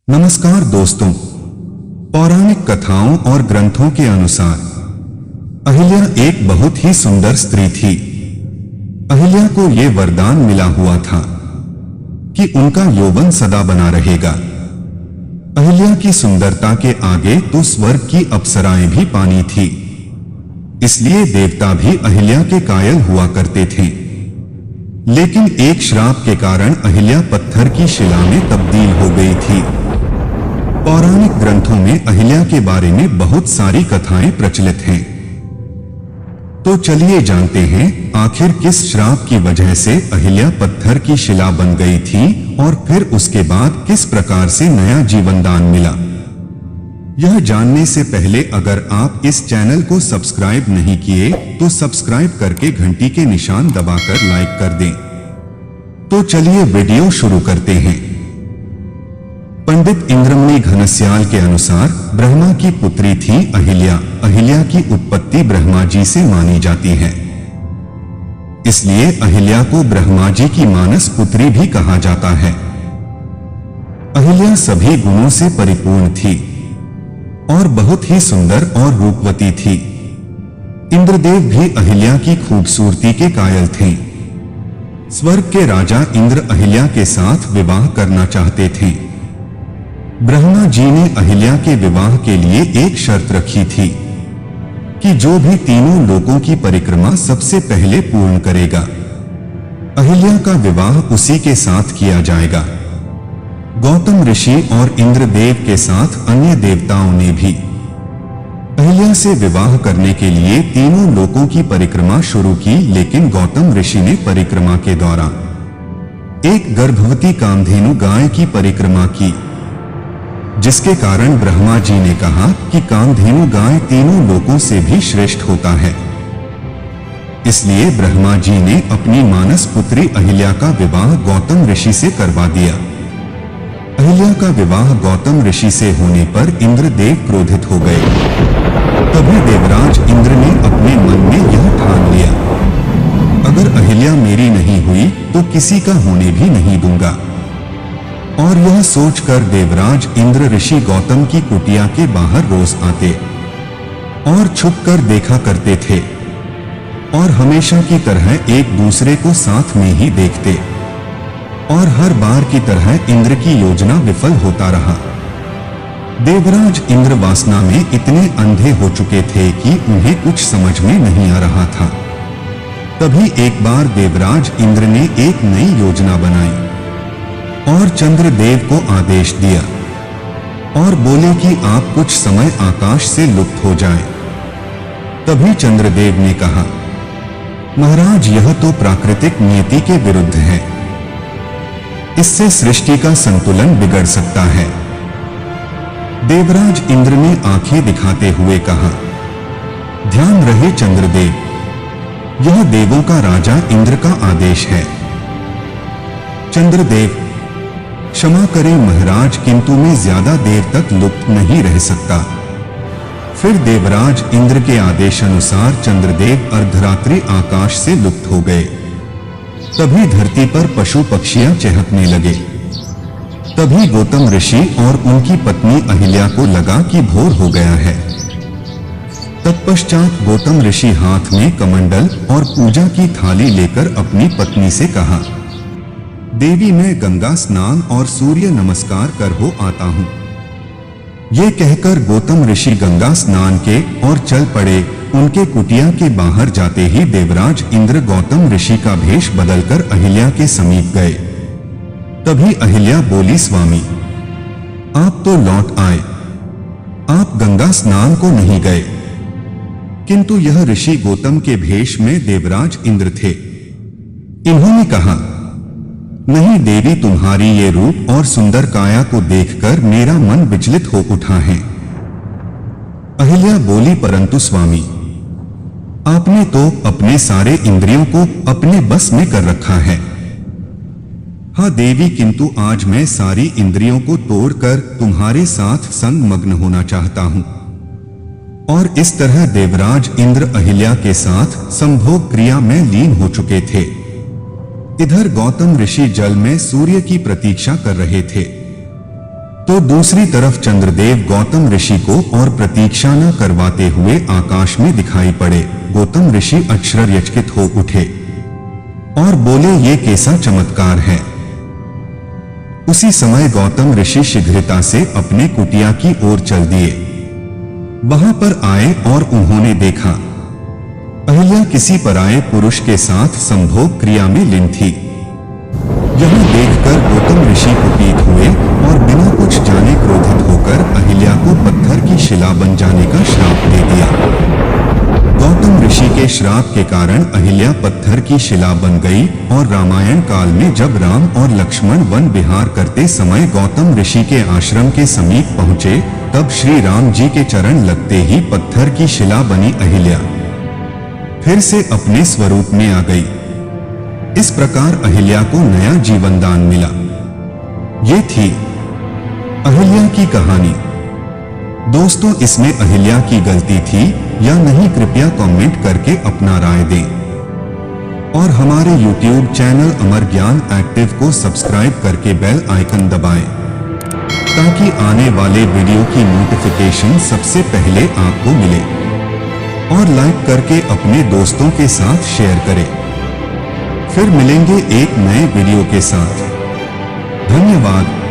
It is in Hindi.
नमस्कार दोस्तों, पौराणिक कथाओं और ग्रंथों के अनुसार अहिल्या एक बहुत ही सुंदर स्त्री थी। अहिल्या को यह वरदान मिला हुआ था कि उनका यौवन सदा बना रहेगा। अहिल्या की सुंदरता के आगे तो स्वर्ग की अप्सराएं भी पानी थी, इसलिए देवता भी अहिल्या के कायल हुआ करते थे। लेकिन एक श्राप के कारण अहिल्या पत्थर की शिला में तब्दील हो गई थी। पौराणिक ग्रंथों में अहिल्या के बारे में बहुत सारी कथाएं प्रचलित हैं। तो चलिए जानते हैं आखिर किस श्राप की वजह से अहिल्या पत्थर की शिला बन गई थी और फिर उसके बाद किस प्रकार से नया जीवन दान मिला। यह जानने से पहले अगर आप इस चैनल को सब्सक्राइब नहीं किए तो सब्सक्राइब करके घंटी के निशान दबाकर लाइक कर दें। तो चलिए वीडियो शुरू करते हैं। पंडित इंद्रमणि घनश्याल के अनुसार ब्रह्मा की पुत्री थी अहिल्या। अहिल्या की उत्पत्ति ब्रह्मा जी से मानी जाती है, इसलिए अहिल्या को ब्रह्मा जी की मानस पुत्री भी कहा जाता है। अहिल्या सभी गुणों से परिपूर्ण थी और बहुत ही सुंदर और रूपवती थी। इंद्रदेव भी अहिल्या की खूबसूरती के कायल थे। स्वर्ग के राजा इंद्र अहिल्या के साथ विवाह करना चाहते थे। ब्रह्मा जी ने अहिल्या के विवाह के लिए एक शर्त रखी थी कि जो भी तीनों लोकों की परिक्रमा सबसे पहले पूर्ण करेगा, अहिल्या का विवाह उसी के साथ किया जाएगा। गौतम ऋषि और इंद्रदेव के साथ अन्य देवताओं ने भी अहिल्या से विवाह करने के लिए तीनों लोकों की परिक्रमा शुरू की, लेकिन गौतम ऋषि ने परिक्रमा के दौरान एक गर्भवती कामधेनु गाय की परिक्रमा की, जिसके कारण ब्रह्मा जी ने कहा कि कामधेनु गाय तीनों लोकों से भी श्रेष्ठ होता है। इसलिए ब्रह्मा जी ने अपनी मानस पुत्री अहिल्या का विवाह गौतम ऋषि से करवा दिया। अहिल्या का विवाह गौतम ऋषि से होने पर इंद्रदेव क्रोधित हो गए। तभी देवराज इंद्र ने अपने मन में यह ठान लिया, अगर अहिल्या मेरी नहीं हुई तो किसी का होने भी नहीं दूंगा। और यह सोचकर देवराज इंद्र ऋषि गौतम की कुटिया के बाहर रोज आते और छुपकर देखा करते थे और हमेशा की तरह एक दूसरे को साथ में ही देखते, और हर बार की तरह इंद्र की योजना विफल होता रहा। देवराज इंद्र वासना में इतने अंधे हो चुके थे कि उन्हें कुछ समझ में नहीं आ रहा था। तभी एक बार देवराज इंद्र ने एक नई योजना बनाई और चंद्रदेव को आदेश दिया और बोले कि आप कुछ समय आकाश से लुप्त हो जाएं। तभी चंद्रदेव ने कहा, महाराज यह तो प्राकृतिक नियति के विरुद्ध है, इससे सृष्टि का संतुलन बिगड़ सकता है। देवराज इंद्र ने आंखें दिखाते हुए कहा, ध्यान रहे चंद्रदेव, यह देवों का राजा इंद्र का आदेश है। चंद्रदेव, क्षमा करें महाराज, किंतु मैं ज्यादा देर तक लुप्त नहीं रह सकता। फिर देवराज इंद्र के आदेशानुसार चंद्रदेव अर्धरात्रि आकाश से लुप्त हो गए। तभी धरती पर पशु पक्षियां चहकने लगे। तभी गौतम ऋषि और उनकी पत्नी अहिल्या को लगा कि भोर हो गया है। तत्पश्चात गौतम ऋषि हाथ में कमंडल और पूजा की थाली लेकर अपनी पत्नी से कहा, देवी मैं गंगा स्नान और सूर्य नमस्कार कर हो आता हूँ। ये कहकर गौतम ऋषि गंगा स्नान के और चल पड़े। उनके कुटिया के बाहर जाते ही देवराज इंद्र गौतम ऋषि का भेष बदलकर अहिल्या के समीप गए। तभी अहिल्या बोली, स्वामी आप तो लौट आए, आप गंगा स्नान को नहीं गए। किंतु यह ऋषि गौतम के भेष में देवराज इंद्र थे। इन्होंने कहा, नहीं देवी, तुम्हारी ये रूप और सुंदर काया को देखकर मेरा मन विचलित हो उठा है। अहिल्या बोली, परंतु स्वामी आपने तो अपने सारे इंद्रियों को अपने बस में कर रखा है। हाँ देवी, किंतु आज मैं सारी इंद्रियों को तोड़कर तुम्हारे साथ संग मग्न होना चाहता हूं। और इस तरह देवराज इंद्र अहिल्या के साथ संभोग क्रिया में लीन हो चुके थे। इधर गौतम ऋषि जल में सूर्य की प्रतीक्षा कर रहे थे। तो दूसरी तरफ चंद्रदेव गौतम ऋषि को और प्रतीक्षा न करवाते हुए आकाश में दिखाई पड़े। गौतम ऋषि आश्चर्यचकित हो उठे और बोले, ये कैसा चमत्कार है। उसी समय गौतम ऋषि शीघ्रता से अपने कुटिया की ओर चल दिए। वहां पर आए और उन्होंने देखा अहिल्या किसी पराये पुरुष के साथ संभोग क्रिया में लीन थी। यह देखकर गौतम ऋषि कुपित हुए और बिना कुछ जाने क्रोधित होकर अहिल्या को पत्थर की शिला बन जाने का श्राप दे दिया। गौतम ऋषि के श्राप के कारण अहिल्या पत्थर की शिला बन गई और रामायण काल में जब राम और लक्ष्मण वन विहार करते समय गौतम ऋषि के आश्रम के समीप पहुंचे, तब श्री राम जी के चरण लगते ही पत्थर की शिला बनी अहिल्या फिर से अपने स्वरूप में आ गई। इस प्रकार अहिल्या को नया जीवन दान मिला। ये थी अहिल्या की कहानी। दोस्तों, इसमें अहिल्या की गलती थी या नहीं, कृपया कमेंट करके अपना राय दें और हमारे YouTube चैनल अमर ज्ञान एक्टिव को सब्सक्राइब करके बेल आइकन दबाएं ताकि आने वाले वीडियो की नोटिफिकेशन सबसे पहले आपको मिले और लाइक करके अपने दोस्तों के साथ शेयर करें। फिर मिलेंगे एक नए वीडियो के साथ। धन्यवाद।